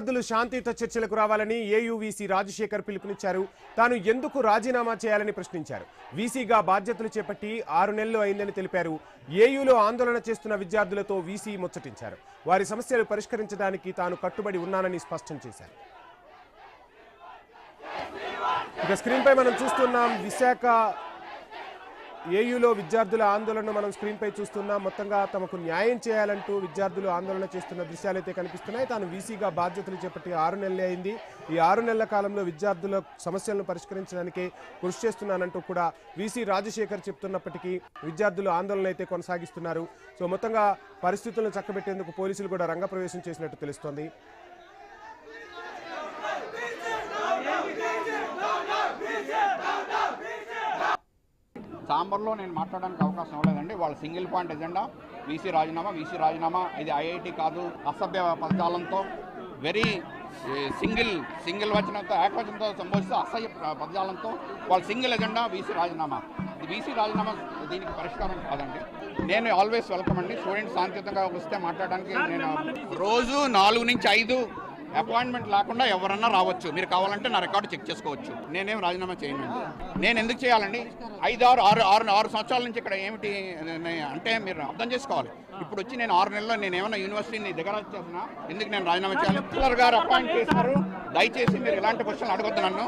విద్యార్థులు శాంతియుత చర్చలకు రావాలని ఏయూవీసీ రాజశేఖర్ పిలుపునిచ్చారు. తాను ఎందుకు రాజీనామా చేయాలని ప్రశ్నించారు. వీసీగా బాధ్యతలు చేపట్టి 6 నెలలు అయిందని తెలిపారు. ఏయూలో ఆందోళన చేస్తున్న విద్యార్థులతో వీసీ ముచ్చటించారు. వారి సమస్యలు పరిష్కరించడానికి తాను కట్టుబడి ఉన్నానని స్పష్టం చేశారు. ఇక స్క్రీన్ పై మనం చూస్తున్నాం విశాఖ ఏయూలో విద్యార్థుల ఆందోళన మనం స్క్రీన్ పై చూస్తున్నాం. మొత్తంగా తమకు న్యాయం చేయాలంటూ విద్యార్థులు ఆందోళన చేస్తున్న దృశ్యాలైతే కనిపిస్తున్నాయి. తాను వీసీగా బాధ్యతలు చేపట్టి 6 నెలలే అయింది. ఈ 6 నెలల కాలంలో విద్యార్థుల సమస్యలను పరిష్కరించడానికి కృషి చేస్తున్నానంటూ కూడా వీసీ రాజశేఖర్ చెప్తున్నప్పటికీ విద్యార్థులు ఆందోళన అయితే కొనసాగిస్తున్నారు. సో మొత్తంగా పరిస్థితులను చక్కబెట్టేందుకు పోలీసులు కూడా రంగప్రవేశం చేసినట్టు తెలుస్తోంది. ఛాంబర్లో నేను మాట్లాడడానికి అవకాశం ఇవ్వలేదండి. వాళ్ళ సింగిల్ పాయింట్ ఎజెండా వీసీ రాజీనామా. ఇది ఐఐటి కాదు. అసభ్య పదజాలంతో వెరీ సింగిల్ వచనంతో ఏకవచనంతో సంబోధిస్తూ అసహ్య పదజాలంతో వాళ్ళ సింగిల్ ఎజెండా వీసీ రాజీనామా. వీసీ రాజీనామా దీనికి పరిష్కారం కాదండి. నేను ఆల్వేస్ వెల్కమ్ అండి. స్టూడెంట్స్ శాంతియుతంగా వస్తే మాట్లాడడానికి నేను రోజు 4 నుంచి 5 అపాయింట్మెంట్ లేకుండా ఎవరన్నా రావచ్చు. మీరు కావాలంటే నా రికార్డు చెక్ చేసుకోవచ్చు. నేనేం రాజీనామా చేయను. నేను ఎందుకు చేయాలండి? 6 సంవత్సరాల నుంచి ఇక్కడ ఏమిటి అంటే మీరు అర్థం చేసుకోవాలి. ఇప్పుడు వచ్చి నేను 6 నెలల్లో నేను ఏమైనా యూనివర్సిటీని దగ్గర చేసినా ఎందుకు నేను రాజీనామా చేయాలి? కలెక్టర్ గారు అపాయింట్ చేశారు. దయచేసి మీరు ఇలాంటి క్వశ్చన్లు అడగొద్దు నన్ను.